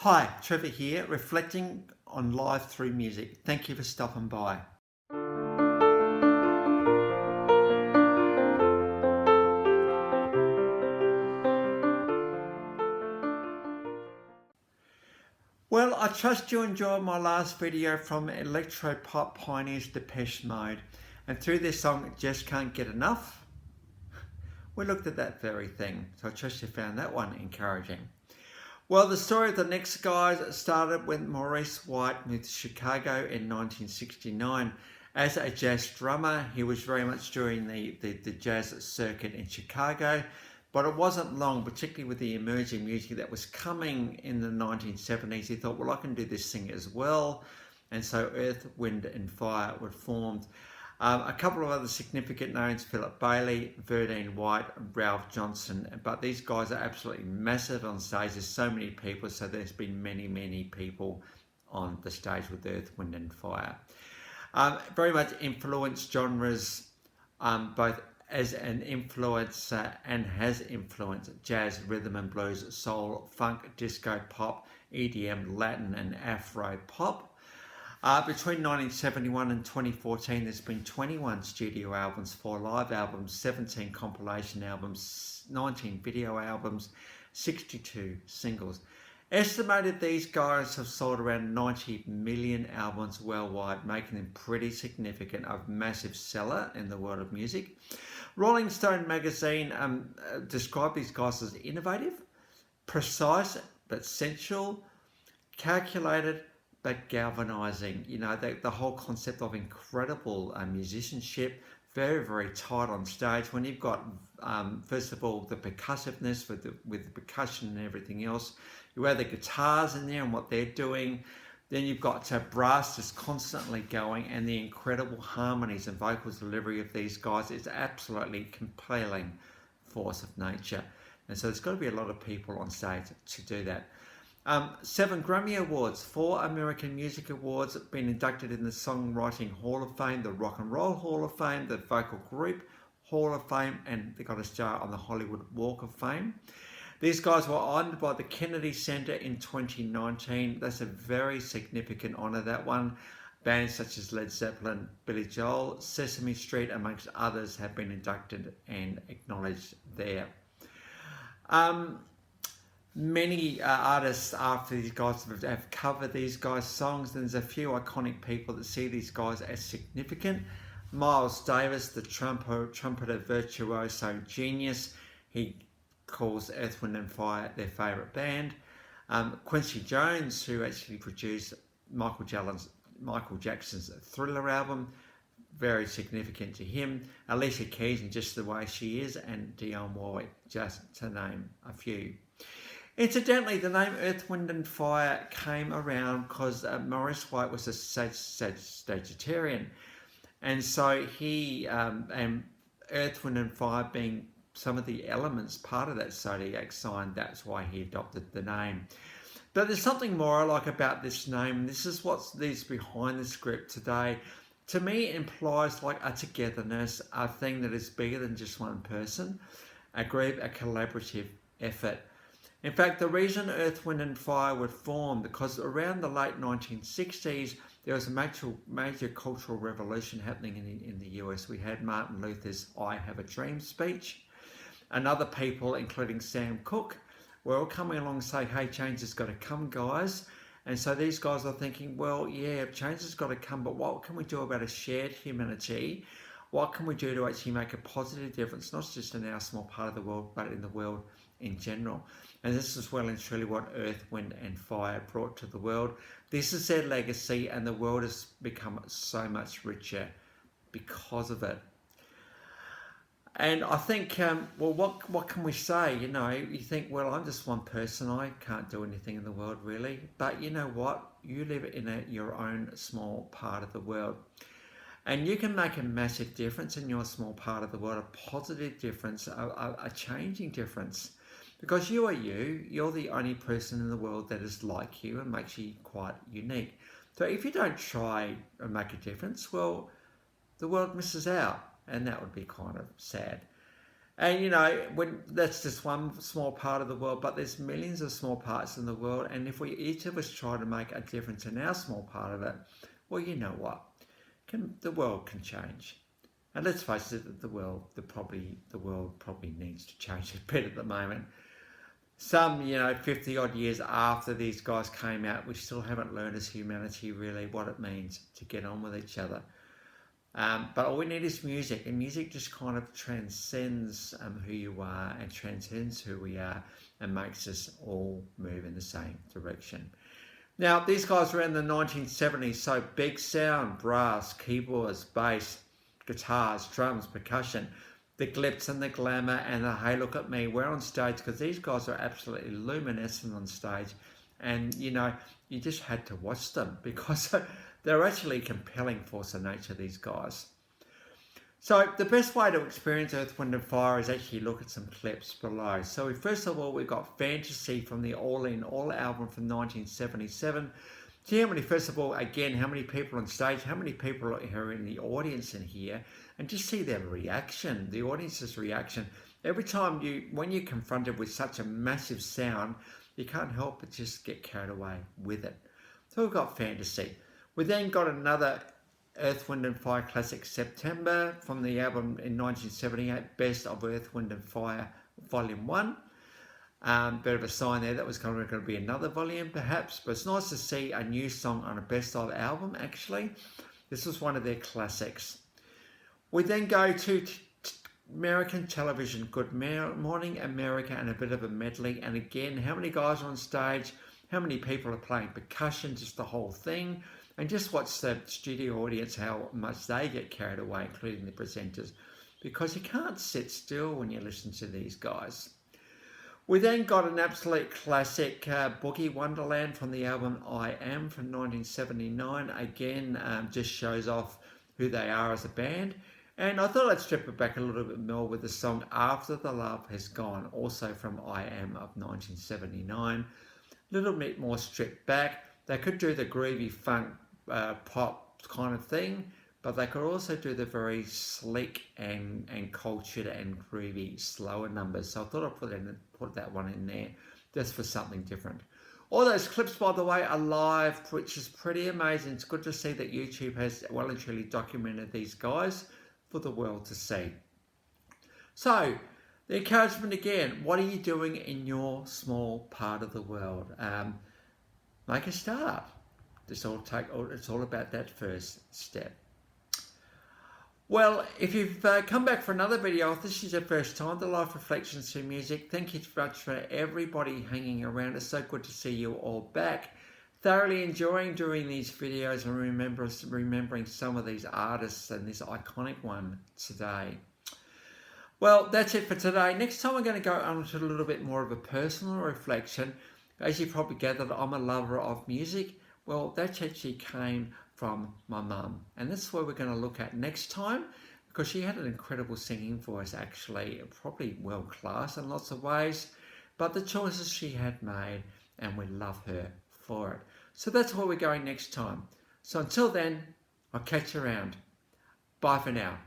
Hi, Trevor here, reflecting on life through music. Thank you for stopping by. Well, I trust you enjoyed my last video from electro-pop pioneers Depeche Mode. And through this song, Just Can't Get Enough, we looked at that very thing. So I trust you found that one encouraging. Well, the story of the next guys started when Maurice White moved to Chicago in 1969. As a jazz drummer, he was very much doing the jazz circuit in Chicago, but it wasn't long, particularly with the emerging music that was coming in the 1970s. He thought, well, I can do this thing as well. And so Earth, Wind and Fire were formed. A couple of other significant names, Philip Bailey, Verdine White, Ralph Johnson, but these guys are absolutely massive on stage. There's so many people, so there's been many people on the stage with Earth, Wind and Fire. Very much influenced genres, both as an influencer and has influenced jazz, rhythm and blues, soul, funk, disco, pop, EDM, Latin and Afro pop. Between 1971 and 2014, there's been 21 studio albums, 4 live albums, 17 compilation albums, 19 video albums, 62 singles. Estimated these guys have sold around 90 million albums worldwide, making them pretty significant, a massive seller in the world of music. Rolling Stone magazine described these guys as innovative, precise but sensual, calculated but galvanizing. You know, the whole concept of incredible musicianship, very tight on stage. When you've got first of all the percussiveness with the percussion and everything else, you have the guitars in there and what they're doing. Then you've got brass just constantly going, and the incredible harmonies and vocal delivery of these guys is absolutely compelling force of nature. And so there's got to be a lot of people on stage to do that. 7 Grammy Awards, 4 American Music Awards, been inducted in the Songwriting Hall of Fame, the Rock and Roll Hall of Fame, the Vocal Group Hall of Fame, and they got a star on the Hollywood Walk of Fame. These guys were honoured by the Kennedy Center in 2019. That's a very significant honour, that one. Bands such as Led Zeppelin, Billy Joel, Sesame Street, amongst others, have been inducted and acknowledged there. Many artists after these guys have covered these guys' songs. There's a few iconic people that see these guys as significant. Miles Davis, the trumpeter virtuoso genius, he calls Earth, Wind and Fire their favourite band. Quincy Jones, who actually produced Michael Jackson's Thriller album, very significant to him. Alicia Keys, and just the way she is, and Dionne Warwick, just to name a few. Incidentally, the name Earth, Wind and Fire came around because Maurice White was a Sagittarian. And so he, and Earth, Wind and Fire being some of the elements, part of that zodiac sign, that's why he adopted the name. But there's something more I like about this name. This is what's behind the script today. To me, it implies like a togetherness, a thing that is bigger than just one person, a group, a collaborative effort. In fact, the reason Earth, Wind and Fire were formed, because around the late 1960s, there was a major cultural revolution happening in the US. We had Martin Luther's I Have a Dream speech, and other people, including Sam Cooke, were all coming along and saying, hey, change has got to come, guys. And so these guys are thinking, well, yeah, change has got to come, but what can we do about a shared humanity? What can we do to actually make a positive difference, not just in our small part of the world, but in the world in general? And this is well and truly what Earth, Wind and Fire brought to the world. This is their legacy, and the world has become so much richer because of it. And I think, well, what can we say? You know, you think, well, I'm just one person. I can't do anything in the world, really. But you know what? You live in your own small part of the world. And you can make a massive difference in your small part of the world, a positive difference, a changing difference. Because you are you. You're the only person in the world that is like you and makes you quite unique. So if you don't try and make a difference, well, the world misses out. And that would be kind of sad. And that's just one small part of the world, but there's millions of small parts in the world. And if we each of us try to make a difference in our small part of it, well, you know what? The world can change. And let's face it, the world probably needs to change a bit at the moment. Some, 50 odd years after these guys came out, we still haven't learned as humanity really what it means to get on with each other. But all we need is music, and music just kind of transcends who you are and transcends who we are and makes us all move in the same direction. Now, these guys were in the 1970s, so big sound, brass, keyboards, bass, guitars, drums, percussion, the glitz and the glamour and the hey look at me, we're on stage, because these guys are absolutely luminescent on stage, and you just had to watch them because they're actually a compelling force of nature, these guys. So the best way to experience Earth, Wind and Fire is actually look at some clips below. So first of all, we've got Fantasy from the All In All album from 1977. See how many, first of all, again, how many people on stage, how many people are in the audience in here, and just see their reaction, the audience's reaction. Every time when you're confronted with such a massive sound, you can't help but just get carried away with it. So we've got Fantasy. We then got another Earth, Wind and Fire classic, September, from the album in 1978, Best of Earth, Wind and Fire, Volume 1. Bit of a sign there that was going to be another volume perhaps, but it's nice to see a new song on a Best of album actually. This was one of their classics. We then go to American television, Good Morning America, and a bit of a medley. And again, how many guys are on stage, how many people are playing percussion, just the whole thing. And just watch the studio audience, how much they get carried away, including the presenters, because you can't sit still when you listen to these guys. We then got an absolute classic, Boogie Wonderland from the album I Am from 1979. Again, just shows off who they are as a band. And I thought I'd strip it back a little bit more with the song After the Love Has Gone, also from I Am of 1979. A little bit more stripped back. They could do the groovy funk pop kind of thing, but they could also do the very slick and cultured and groovy slower numbers. So I thought I'd put that one in there just for something different. All those clips, by the way, are live, which is pretty amazing. It's good to see that YouTube has well and truly documented these guys for the world to see. So the encouragement again, what are you doing in your small part of the world? Make a start. It's all about that first step. Well, if you've come back for another video, if this is your first time, the Life Reflections through Music, thank you very much for everybody hanging around. It's so good to see you all back. Thoroughly enjoying doing these videos and remembering some of these artists and this iconic one today. Well, that's it for today. Next time I'm going to go on to a little bit more of a personal reflection. As you probably gathered, I'm a lover of music. Well, that actually came from my mum. And that's what we're going to look at next time, because she had an incredible singing voice, actually, probably world class in lots of ways. But the choices she had made, and we love her for it. So that's where we're going next time. So until then, I'll catch you around. Bye for now.